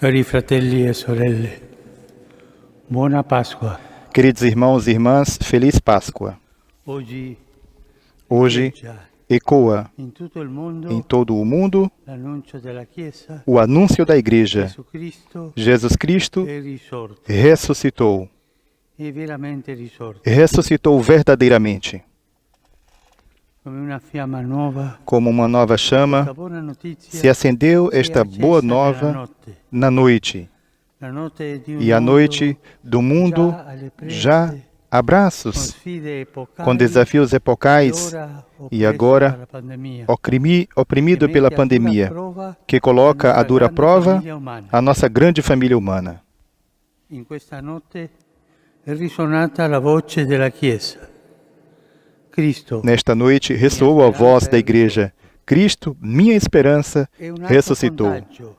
Cari fratelli e sorelle, buona Pasqua. Queridos irmãos e irmãs, Feliz Páscoa. Hoje Hoje ecoa in tutto il mondo em todo o mundo l'annuncio della Chiesa. o anúncio da Igreja. Gesù Cristo Jesus Cristo è risorto, ressuscitou. è veramente risorto, Ressuscitou verdadeiramente. come una fiamma nuova. Como uma nova chama, La buona notizia se acendeu si è esta accesa boa nella nova notte. na noite. La notte di un E a mondo noite do mundo già alle prese, já con abraços, sfide epocali, com desafios e epocais ora e oppresso agora dalla pandemia, oprimido che pela mette a dura pandemia, prova que coloca la a dura grande prova famiglia umana. a nossa grande família humana. In questa notte è risuonata la voce della Chiesa. Cristo Nesta noite ressoou a voz da Igreja. Cristo, minha esperança, è un altro ressuscitou. contagio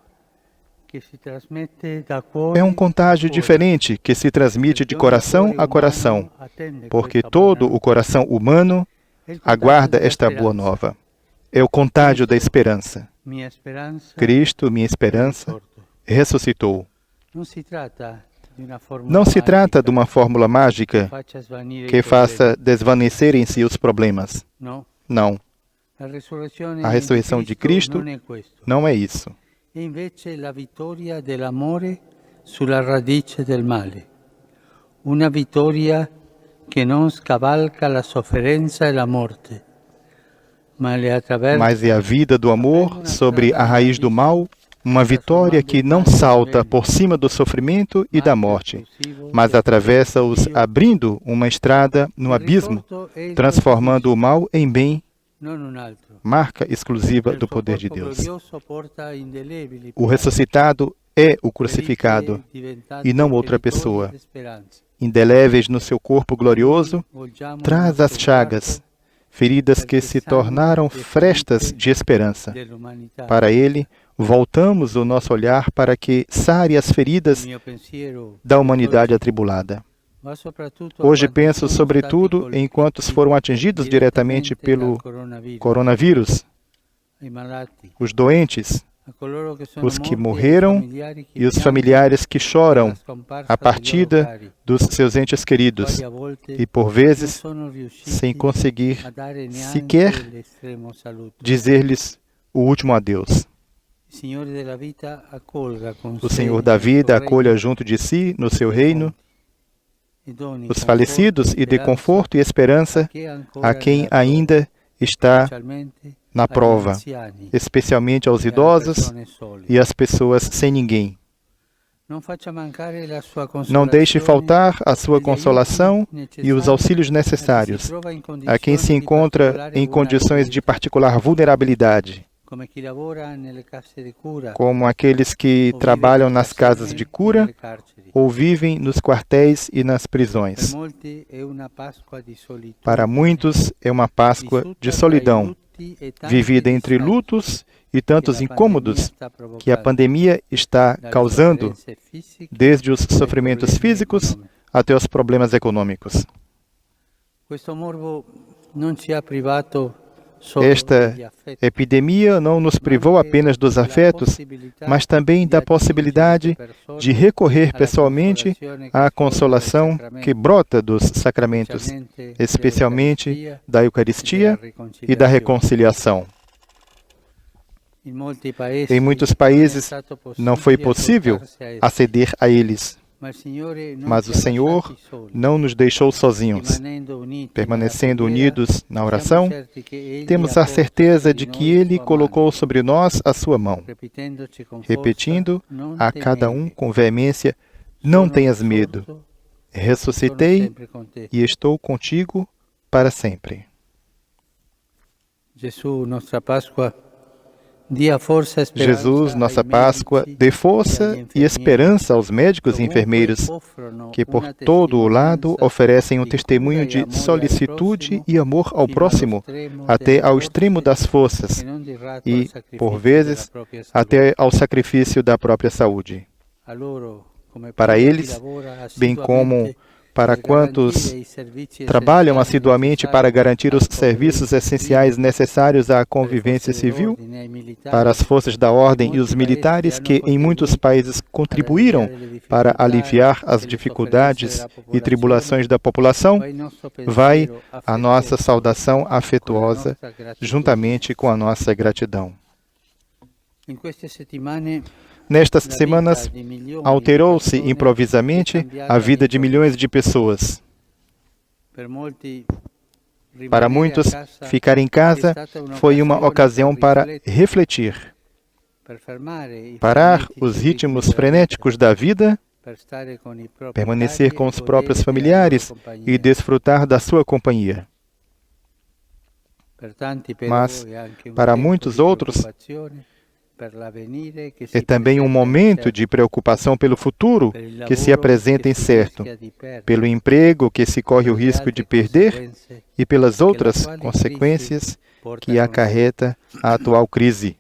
che si trasmette da cuore É um contágio a cuore. diferente que se transmite de Perché ogni coração cuore a coração, umano attende porque questa todo buona o coração humano È il contagio aguarda della esta boa speranza. nova. É o contágio da esperança. Mia speranza Cristo, minha è esperança, risorto. ressuscitou. Non si tratta di una formula Não se trata de magica uma fórmula che mágica faccia svanire que i problemi. faça desvanecer em si os problemas. No, Não, la resurrezione a ressurreição de Cristo non è questo. não é isso. È invece la vittoria dell'amore sulla radice del male. Una vittoria che non scavalca la sofferenza e la morte, ma le attraversa Mas é a vida do amor sobre a raiz do mal, uma vitória que não salta por cima do sofrimento e da morte, mas atravessa-os abrindo uma estrada no abismo, transformando o mal em bem, non un altro. marca exclusiva Nel do suo poder de corpo Deus. glorioso porta indelebili O ressuscitado é o crucificado e não outra pessoa. Indeléveis no seu corpo glorioso, traz as chagas, feridas que se tornaram frestas de esperança. Para ele, voltamos o nosso olhar para que sare as feridas da humanidade atribulada. Hoje penso sobretudo em quantos foram atingidos diretamente pelo coronavírus, os doentes, os que morreram e os familiares que choram a partida dos seus entes queridos e, por vezes, sem conseguir sequer dizer-lhes o último adeus. O Senhor da vida acolha junto de si, no seu reino, os falecidos e dê conforto e esperança a quem ainda está na prova, especialmente aos idosos e às pessoas sem ninguém. Não deixe faltar a sua consolação e os auxílios necessários a quem se encontra em condições de particular vulnerabilidade, como aqueles que trabalham nas casas de cura ou vivem nos quartéis e nas prisões. Para muitos é uma Páscoa de solidão, vivida entre lutos e tantos incômodos que a pandemia está causando, desde os sofrimentos físicos até os problemas econômicos. Esta epidemia não nos privou apenas dos afetos, mas também da possibilidade de recorrer pessoalmente à consolação que brota dos sacramentos, especialmente da Eucaristia e da reconciliação. Em muitos países não foi possível aceder a eles, mas o Senhor não nos deixou sozinhos. Permanecendo unidos na oração, temos a certeza de que Ele colocou sobre nós a sua mão, repetindo a cada um com veemência: não tenhas medo, ressuscitei e estou contigo para sempre. Jesus, nossa Páscoa, dê força e esperança aos médicos e enfermeiros que por todo o lado oferecem um testemunho de solicitude e amor ao próximo, até ao extremo das forças e, por vezes, até ao sacrifício da própria saúde. Para eles, bem como para quantos trabalham assiduamente para garantir os serviços essenciais necessários à convivência civil, para as forças da ordem e os militares que em muitos países contribuíram para aliviar as dificuldades e tribulações da população, vai a nossa saudação afetuosa juntamente com a nossa gratidão. Nestas semanas, alterou-se improvisamente a vida de milhões de pessoas. Para muitos, ficar em casa foi uma ocasião para refletir, parar os ritmos frenéticos da vida, permanecer com os próprios familiares e desfrutar da sua companhia. Mas, para muitos outros, é também um momento de preocupação pelo futuro que se apresenta incerto, pelo emprego que se corre o risco de perder e pelas outras consequências que acarreta a atual crise.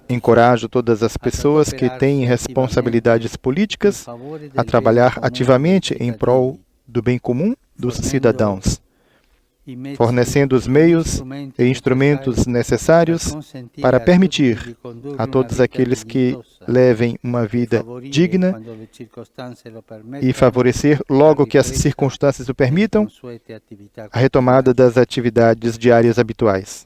Encorajo todas as pessoas que têm responsabilidades políticas a trabalhar ativamente em prol do bem comum dos cidadãos, fornecendo os meios e instrumentos necessários para permitir a todos aqueles que levem uma vida digna e favorecer, logo que as circunstâncias o permitam, a retomada das atividades diárias habituais.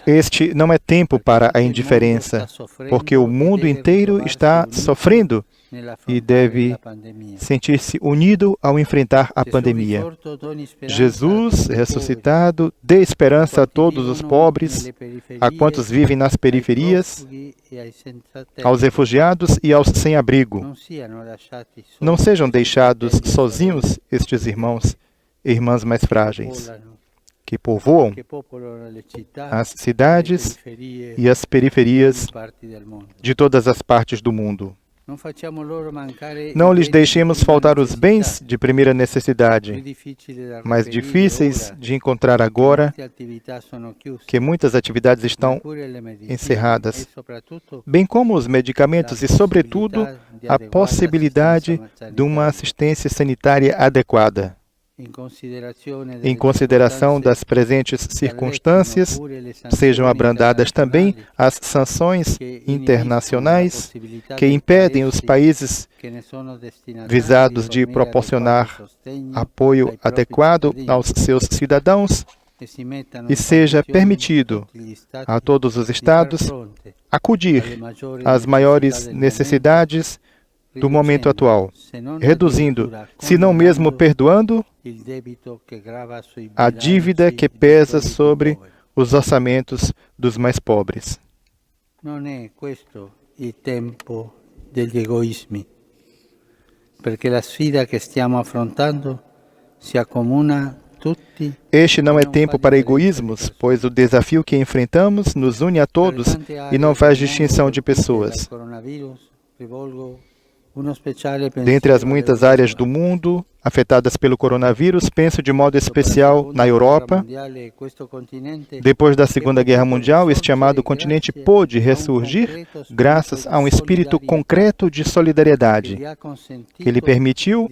Este não é tempo para a indiferença, porque o mundo inteiro está sofrendo e deve sentir-se unido ao enfrentar a pandemia. Jesus, ressuscitado, dê esperança a todos os pobres, a quantos vivem nas periferias, aos refugiados e aos sem-abrigo. Não sejam deixados sozinhos estes irmãos e irmãs mais frágeis, que povoam as cidades e as periferias de todas as partes do mundo. Não lhes deixemos faltar os bens de primeira necessidade, mais difíceis de encontrar agora, que muitas atividades estão encerradas, bem como os medicamentos e, sobretudo, a possibilidade de uma assistência sanitária adequada. Em consideração das presentes circunstâncias, sejam abrandadas também as sanções internacionais que impedem os países visados de proporcionar apoio adequado aos seus cidadãos e seja permitido a todos os Estados acudir às maiores necessidades do momento atual, reduzindo, se não mesmo perdoando, a dívida que pesa sobre os orçamentos dos mais pobres. Não é questo il tempo degli egoismi, perché la sfida che stiamo affrontando si accomuna tutti. Este não é tempo para egoísmos, pois o desafio que enfrentamos nos une a todos e não faz distinção de pessoas. Dentre as muitas áreas do mundo afetadas pelo coronavírus, penso de modo especial na Europa. Depois da Segunda Guerra Mundial, este amado continente pôde ressurgir graças a um espírito concreto de solidariedade, que lhe permitiu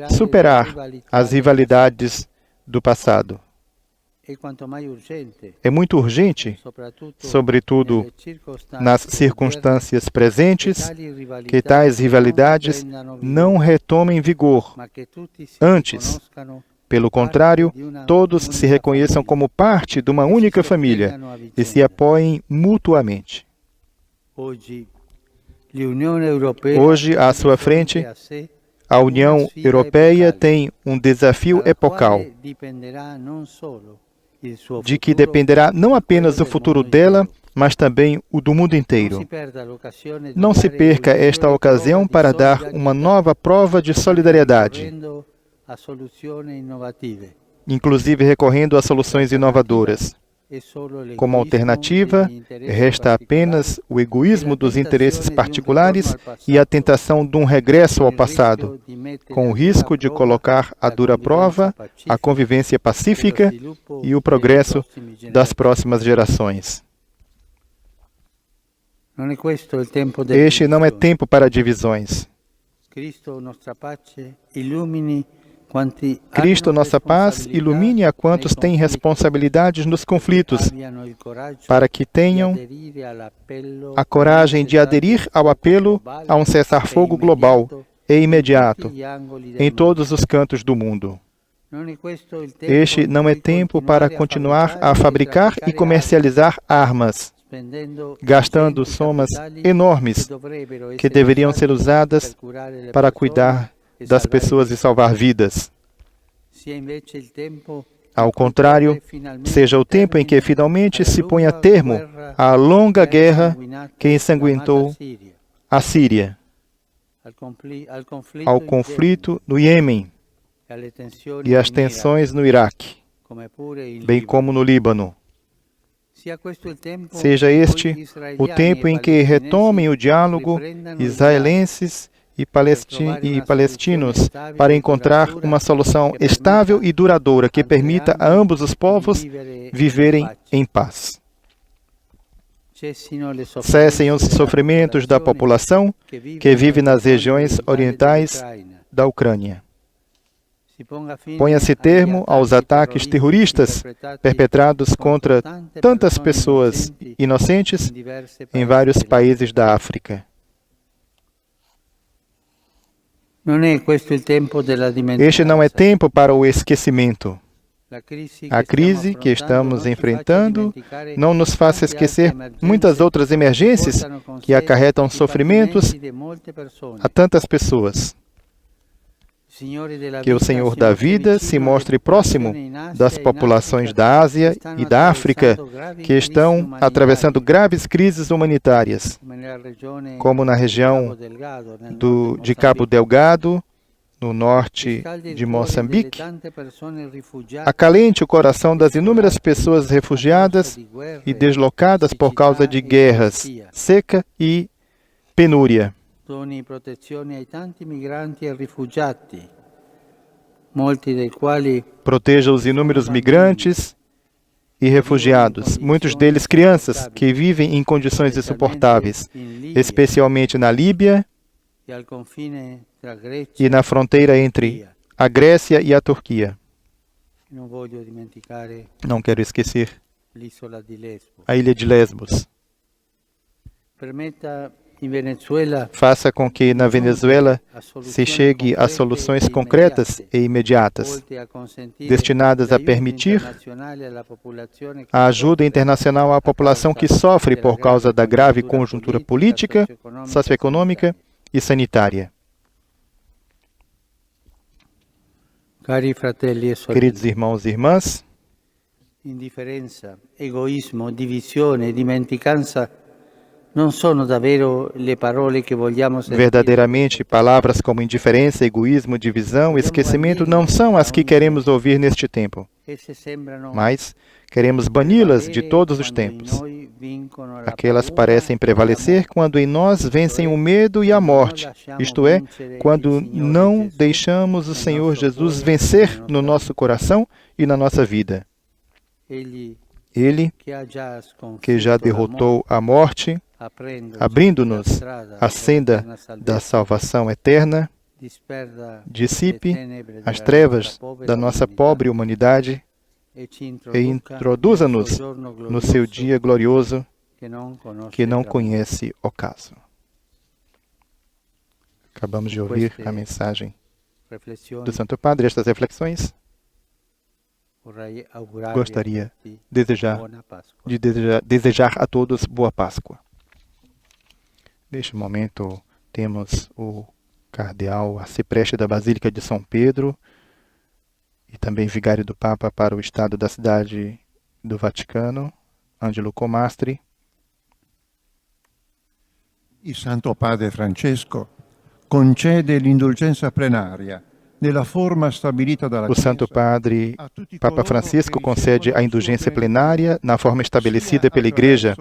superar as rivalidades do passado. É muito urgente, sobretudo nas circunstâncias presentes, que tais rivalidades não retomem vigor. Antes, pelo contrário, todos se reconheçam como parte de uma única família e se apoiem mutuamente. Hoje, à sua frente, a União Europeia tem um desafio epocal, de que dependerá não apenas o futuro dela, mas também o do mundo inteiro. Não se perca esta ocasião para dar uma nova prova de solidariedade, inclusive recorrendo a soluções inovadoras. Como alternativa, resta apenas o egoísmo dos interesses particulares e a tentação de um regresso ao passado, com o risco de colocar à dura prova a convivência pacífica e o progresso das próximas gerações. Este não é tempo para divisões. Cristo, nossa paz, ilumine a quantos têm responsabilidades nos conflitos, para que tenham a coragem de aderir ao apelo a um cessar-fogo global e imediato em todos os cantos do mundo. Este não é tempo para continuar a fabricar e comercializar armas, gastando somas enormes que deveriam ser usadas para cuidar das pessoas e salvar vidas. Ao contrário, seja o tempo em que finalmente se ponha termo à longa guerra que ensanguentou a Síria, ao conflito no Iêmen e às tensões no Iraque, bem como no Líbano. Seja este o tempo em que retomem o diálogo israelenses e palestinos para encontrar uma solução estável e duradoura que permita a ambos os povos viverem em paz. Cessem os sofrimentos da população que vive nas regiões orientais da Ucrânia. Ponha-se termo aos ataques terroristas perpetrados contra tantas pessoas inocentes em vários países da África. Este não é tempo para o esquecimento. A crise que estamos enfrentando não nos faz esquecer muitas outras emergências que acarretam sofrimentos a tantas pessoas. Que o Senhor da vida se mostre próximo das populações da Ásia e da África que estão atravessando graves crises humanitárias, como na região de Cabo Delgado, no norte de Moçambique. Acalente o coração das inúmeras pessoas refugiadas e deslocadas por causa de guerras, seca e penúria. Doni protezione ai tanti migranti e rifugiati, molti dei quali proteja os inúmeros migrantes e refugiados, muitos deles crianças, que vivem em condições insuportáveis, especialmente na Líbia e na fronteira entre a Grécia e a Turquia. Não quero esquecer a ilha de Lesbos. Faça com que na Venezuela se chegue a soluções concretas e imediatas, destinadas a permitir a ajuda internacional à população que sofre por causa da grave conjuntura política, socioeconômica e sanitária. Queridos irmãos e irmãs, indiferença, egoísmo, divisione, dimenticanza não são davvero le parole que vogliamo sentire. Verdadeiramente, palavras como indiferença, egoísmo, divisão, esquecimento não são as que queremos ouvir neste tempo, mas queremos bani-las de todos os tempos. Aquelas parecem prevalecer quando em nós vencem o medo e a morte, isto é, quando não deixamos o Senhor Jesus vencer no nosso coração e na nossa vida. Ele, que já derrotou a morte, abrindo-nos a senda da salvação eterna, dissipe as trevas da nossa pobre humanidade e introduza-nos no seu dia glorioso que não conhece ocaso. Acabamos de ouvir a mensagem do Santo Padre. Estas reflexões gostaria de desejar a todos boa Páscoa. Neste momento, temos o cardeal arcipreste da Basílica de São Pedro e também vigário do Papa para o Estado da Cidade do Vaticano, Angelo Comastri. Il Santo Padre Francesco concede l'indulgenza plenaria O Santo Padre Papa Francisco concede a indulgência plenária na forma estabelecida pela Igreja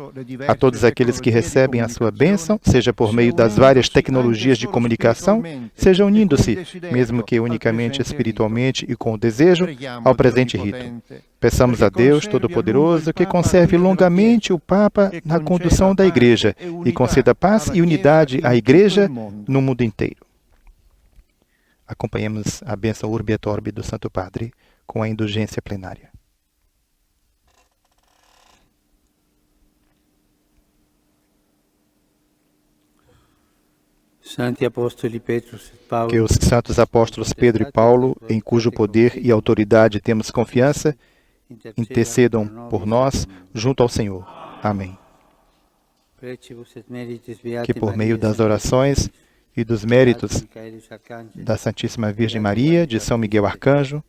a todos aqueles que recebem a sua bênção, seja por meio das várias tecnologias de comunicação, seja unindo-se, mesmo que unicamente espiritualmente e com o desejo, ao presente rito. Peçamos a Deus Todo-Poderoso que conserve longamente o Papa na condução da Igreja e conceda paz e unidade à Igreja no mundo inteiro. Acompanhemos a bênção Urbi et Orbi do Santo Padre com a indulgência plenária. Que os santos apóstolos Pedro e Paulo, em cujo poder e autoridade temos confiança, intercedam por nós junto ao Senhor. Amém. Que por meio das orações e dos méritos da Santíssima Virgem Maria, de São Miguel Arcanjo,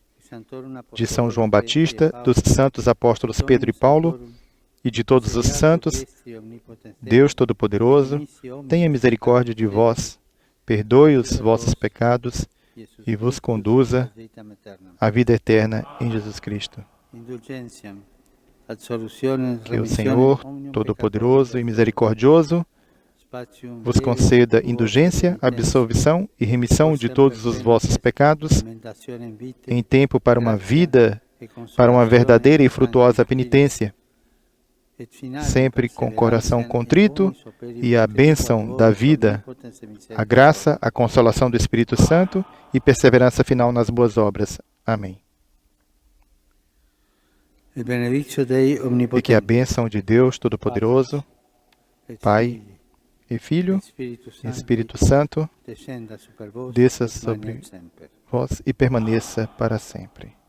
de São João Batista, dos santos apóstolos Pedro e Paulo e de todos os santos, Deus Todo-Poderoso, tenha misericórdia de vós, perdoe os vossos pecados e vos conduza à vida eterna em Jesus Cristo. Que o Senhor Todo-Poderoso e Misericordioso vos conceda indulgência, absolvição e remissão de todos os vossos pecados, em tempo para uma vida, para uma verdadeira e frutuosa penitência, sempre com coração contrito e a bênção da vida, a graça, a consolação do Espírito Santo e perseverança final nas boas obras. Amém. E que a bênção de Deus Todo-Poderoso, Pai e Filho e Espírito Santo desça sobre vós e permaneça para sempre.